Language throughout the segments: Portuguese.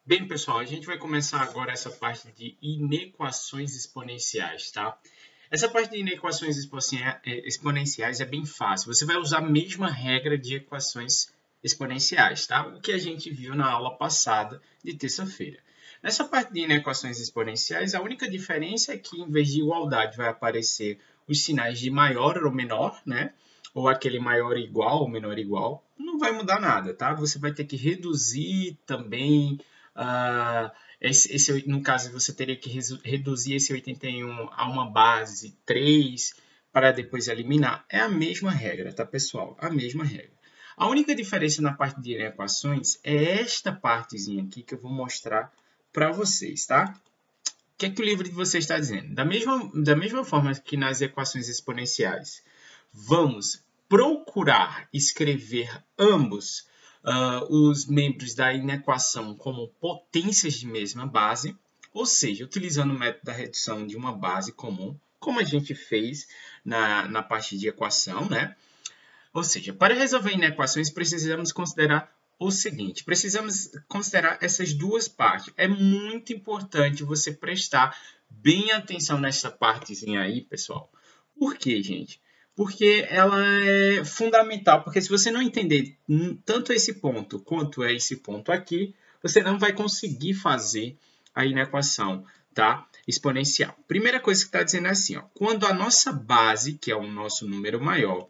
Bem, pessoal, a gente vai começar agora essa parte de inequações exponenciais, tá? Essa parte de inequações exponenciais é bem fácil. Você vai usar a mesma regra de equações exponenciais, tá? O que a gente viu na aula passada de terça-feira. Nessa parte de inequações exponenciais, a única diferença é que, em vez de igualdade, vai aparecer os sinais de maior ou menor, né? Ou aquele maior igual ou menor igual. Não vai mudar nada, tá? Você vai ter que reduzir também. No caso, você teria que reduzir esse 81 a uma base 3 para depois eliminar. É a mesma regra, tá, pessoal? A mesma regra. A única diferença na parte de equações é esta partezinha aqui que eu vou mostrar para vocês, tá? O que é que o livro de vocês está dizendo? Da mesma forma que nas equações exponenciais, vamos procurar escrever ambos os membros da inequação como potências de mesma base, ou seja, utilizando o método da redução de uma base comum, como a gente fez na parte de equação, né? Ou seja, para resolver inequações, precisamos considerar o seguinte, precisamos considerar essas duas partes. É muito importante você prestar bem atenção nessa partezinha aí, pessoal. Por quê, gente? Porque ela é fundamental, porque se você não entender tanto esse ponto quanto esse ponto aqui, você não vai conseguir fazer a inequação, tá? Exponencial. Primeira coisa que está dizendo é assim, ó, quando a nossa base, que é o nosso número maior,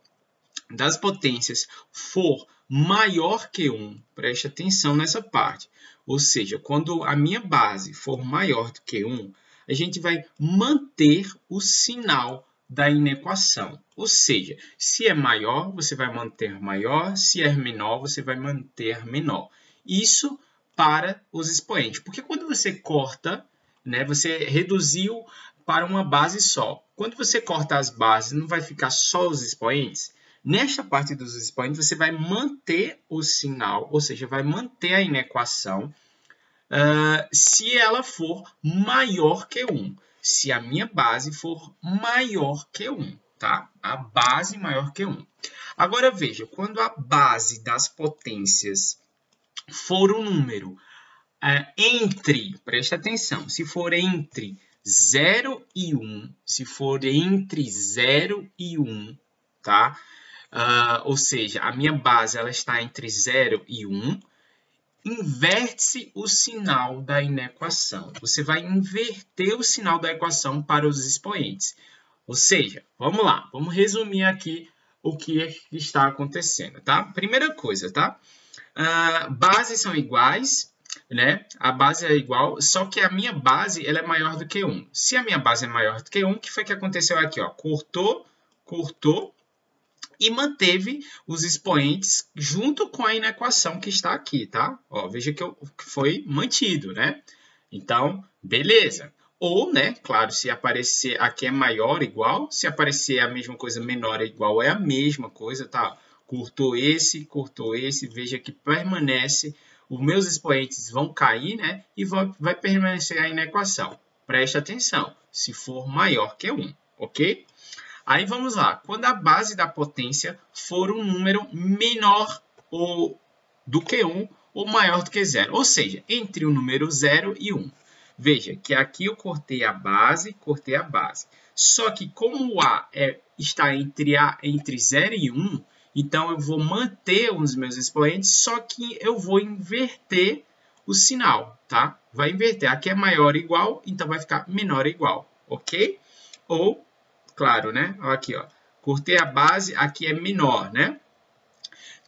das potências for maior que 1, preste atenção nessa parte, ou seja, quando a minha base for maior do que 1, a gente vai manter o sinal da inequação. Ou seja, se é maior, você vai manter maior, se é menor, você vai manter menor. Isso para os expoentes, porque quando você corta, né, você reduziu para uma base só. Quando você corta as bases, não vai ficar só os expoentes? Nesta parte dos expoentes, você vai manter o sinal, ou seja, vai manter a inequação se ela for maior que 1. Se a minha base for maior que 1, tá? A base maior que 1. Agora, veja, quando a base das potências for um número presta atenção, se for entre 0 e 1, se for entre 0 e 1, tá? Ou seja, a minha base ela está entre 0 e 1, inverte-se o sinal da inequação. Você vai inverter o sinal da equação para os expoentes. Ou seja, vamos lá, vamos resumir aqui o que está acontecendo, tá? Primeira coisa, tá? Bases são iguais, né? A base é igual, só que a minha base ela é maior do que 1. Se a minha base é maior do que 1, o que foi que aconteceu aqui? Ó? Cortou e manteve os expoentes junto com a inequação que está aqui, tá? Ó, veja que foi mantido, né? Então, beleza. Ou, né, claro, se aparecer aqui é maior, igual, se aparecer a mesma coisa, menor é igual, é a mesma coisa, tá? Cortou esse, veja que permanece, os meus expoentes vão cair, né? E vai permanecer a inequação. Preste atenção, se for maior que 1, ok? Aí vamos lá, quando a base da potência for um número menor do que 1 ou maior do que 0, ou seja, entre o número 0 e 1. Veja que aqui eu cortei a base. Só que como o A está entre 0 e 1, então eu vou manter os meus expoentes, só que eu vou inverter o sinal, tá? Vai inverter. Aqui é maior ou igual, então vai ficar menor ou igual, ok? Ou claro, né? Aqui, ó. Cortei a base, aqui é menor, né?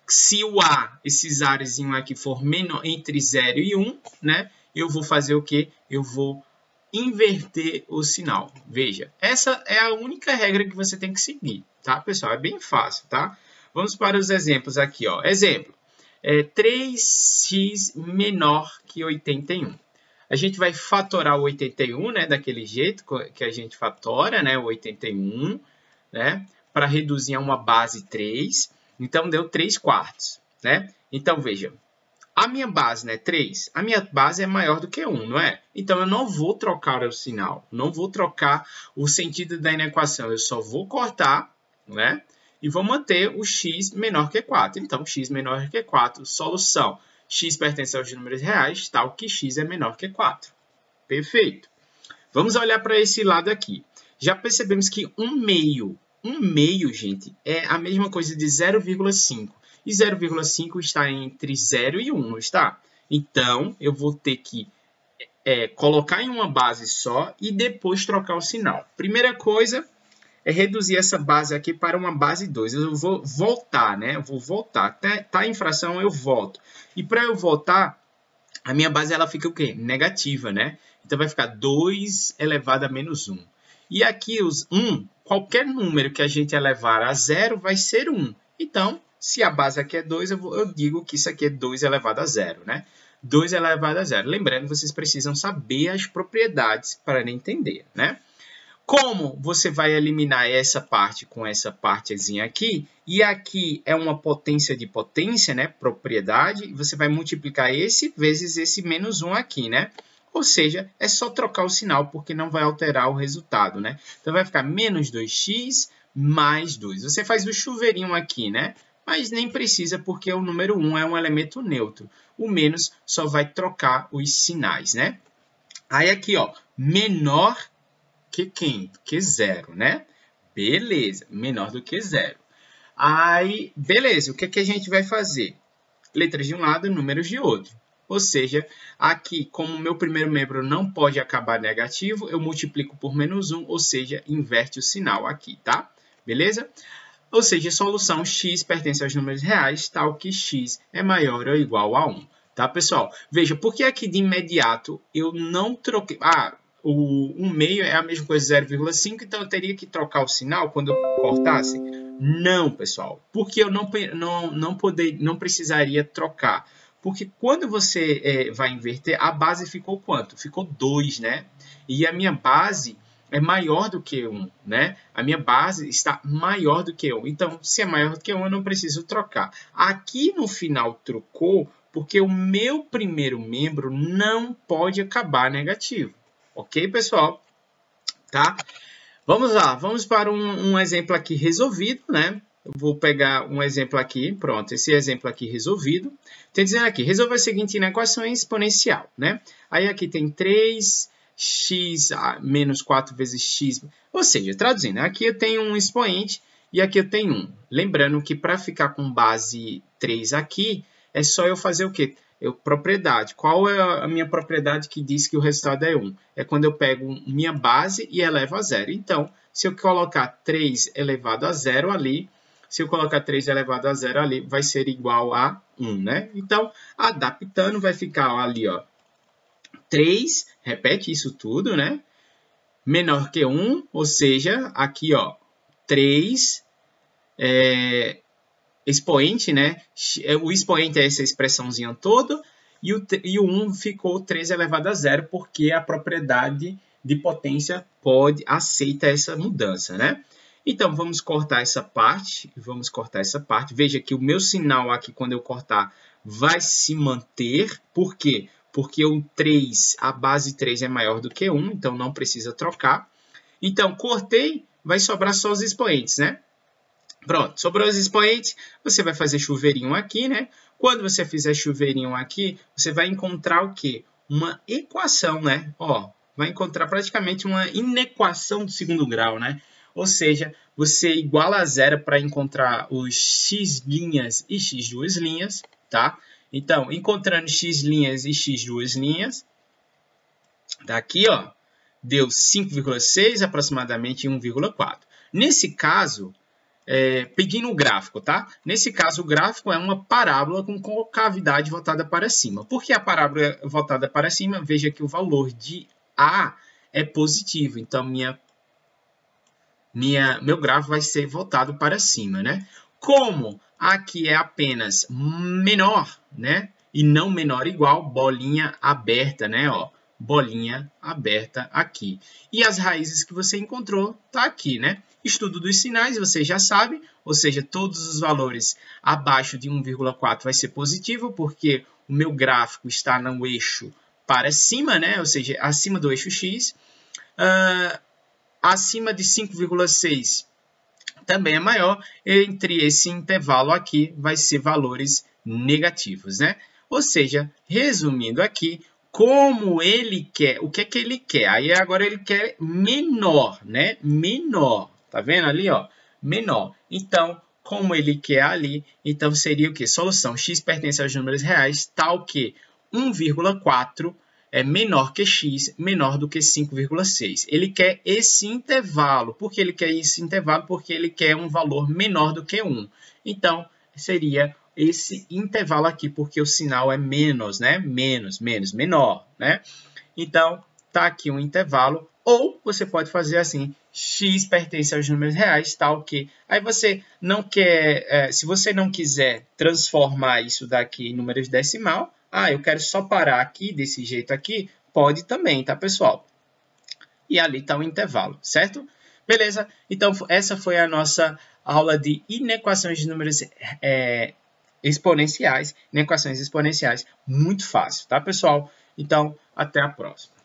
Se o A, esses arezinhos aqui for menor, entre 0 e 1, né? Eu vou fazer o quê? Eu vou inverter o sinal. Veja, essa é a única regra que você tem que seguir, tá, pessoal? É bem fácil, tá? Vamos para os exemplos aqui, ó. Exemplo, 3x menor que 81. A gente vai fatorar o 81, né, daquele jeito que a gente fatora, né, o 81, né, para reduzir a uma base 3. Então, deu 3 quartos, né? Então, veja, a minha base, né, 3, a minha base é maior do que 1, não é? Então, eu não vou trocar o sinal, não vou trocar o sentido da inequação, eu só vou cortar, né? E vou manter o x menor que 4. Então, x menor que 4, solução. x pertence aos números reais, tal que x é menor que 4. Perfeito. Vamos olhar para esse lado aqui. Já percebemos que 1/2, gente, é a mesma coisa de 0,5. E 0,5 está entre 0 e 1, não está? Então, eu vou ter que colocar em uma base só e depois trocar o sinal. Primeira coisa é reduzir essa base aqui para uma base 2. Eu vou voltar, né? Eu vou voltar. Até tá em fração, eu volto. E para eu voltar, a minha base ela fica o quê? Negativa, né? Então, vai ficar 2 elevado a menos 1. E aqui, os 1, qualquer número que a gente elevar a 0 vai ser 1. Então, se a base aqui é 2, eu digo que isso aqui é 2 elevado a 0, né? 2 elevado a 0. Lembrando, vocês precisam saber as propriedades para entender, né? Como você vai eliminar essa parte com essa partezinha aqui, e aqui é uma potência de potência, né? Propriedade, você vai multiplicar esse vezes esse menos 1 aqui, né? Ou seja, é só trocar o sinal, porque não vai alterar o resultado, né? Então, vai ficar menos 2x mais 2. Você faz o chuveirinho aqui, né? Mas nem precisa, porque o número 1 é um elemento neutro. O menos só vai trocar os sinais, né? Aí aqui, ó, menor que quem? Que 0, né? Beleza, menor do que 0. Aí, beleza, o que que a gente vai fazer? Letras de um lado, números de outro. Ou seja, aqui, como o meu primeiro membro não pode acabar negativo, eu multiplico por menos 1, ou seja, inverte o sinal aqui, tá? Beleza? Ou seja, solução x pertence aos números reais, tal que x é maior ou igual a 1. Tá, pessoal? Veja, por que aqui de imediato eu não troquei... o 1/2 é a mesma coisa de 0,5, então eu teria que trocar o sinal quando eu cortasse? Não, pessoal. Porque eu não precisaria trocar. Porque quando você vai inverter, a base ficou quanto? Ficou 2, né? E a minha base é maior do que 1, né? A minha base está maior do que 1. Então, se é maior do que 1, eu não preciso trocar. Aqui no final trocou, porque o meu primeiro membro não pode acabar negativo. Ok, pessoal? Tá? Vamos lá, vamos para um exemplo aqui resolvido, né? Eu vou pegar um exemplo aqui, pronto, esse exemplo aqui resolvido. Tem dizendo aqui, resolva a seguinte inequação exponencial, né? Aí aqui tem 3x menos 4 vezes x, ou seja, traduzindo, aqui eu tenho um expoente e aqui eu tenho 1. Lembrando que para ficar com base 3 aqui, é só eu fazer o quê? Propriedade. Qual é a minha propriedade que diz que o resultado é 1? É quando eu pego minha base e elevo a 0. Então, se eu colocar 3 elevado a 0 ali, vai ser igual a 1, né? Então, adaptando, vai ficar ali, ó, 3, repete isso tudo, né? Menor que 1, ou seja, aqui, ó, 3, expoente, né? O expoente é essa expressãozinha toda, e o 1 ficou 3 elevado a 0, porque a propriedade de potência aceita essa mudança, né? Então, vamos cortar essa parte, Veja que o meu sinal aqui, quando eu cortar, vai se manter. Por quê? Porque o 3, a base 3 é maior do que 1, então não precisa trocar. Então, cortei, vai sobrar só os expoentes, né? Pronto, sobrou os expoentes, você vai fazer chuveirinho aqui, né? Quando você fizer chuveirinho aqui, você vai encontrar o quê? Uma equação, né? Ó, vai encontrar praticamente uma inequação do segundo grau, né? Ou seja, você iguala a 0 para encontrar os x' e x2', tá? Então, encontrando x' e x2', daqui, ó, deu 5,6, aproximadamente 1,4. Nesse caso, pedindo o gráfico, tá? Nesse caso, o gráfico é uma parábola com concavidade voltada para cima. Por que a parábola voltada para cima? Veja que o valor de A é positivo, então meu gráfico vai ser voltado para cima, né? Como aqui é apenas menor, né? E não menor igual, bolinha aberta, né? Ó, bolinha aberta aqui. E as raízes que você encontrou tá aqui, né? Estudo dos sinais, você já sabe, ou seja, todos os valores abaixo de 1,4 vai ser positivo, porque o meu gráfico está no eixo para cima, né? Ou seja, acima do eixo X. Acima de 5,6 também é maior. Entre esse intervalo aqui vai ser valores negativos, né? Ou seja, resumindo aqui, como ele quer, o que é que ele quer? Aí agora ele quer menor, né? Menor, tá vendo ali, ó? Menor. Então, como ele quer ali, então seria o que? Solução x pertence aos números reais, tal que 1,4 é menor que x, menor do que 5,6. Ele quer esse intervalo. Por que ele quer esse intervalo? Porque ele quer um valor menor do que 1. Então, seria esse intervalo aqui, porque o sinal é menos, né? Menos, menor, né? Então, tá aqui um intervalo. Ou você pode fazer assim, x pertence aos números reais, tal que... Aí você não quer... se você não quiser transformar isso daqui em números decimal, eu quero só parar aqui, desse jeito aqui, pode também, tá, pessoal? E ali está o intervalo, certo? Beleza? Então, essa foi a nossa aula de inequações de números exponenciais, inequações exponenciais, muito fácil, tá, pessoal? Então, até a próxima.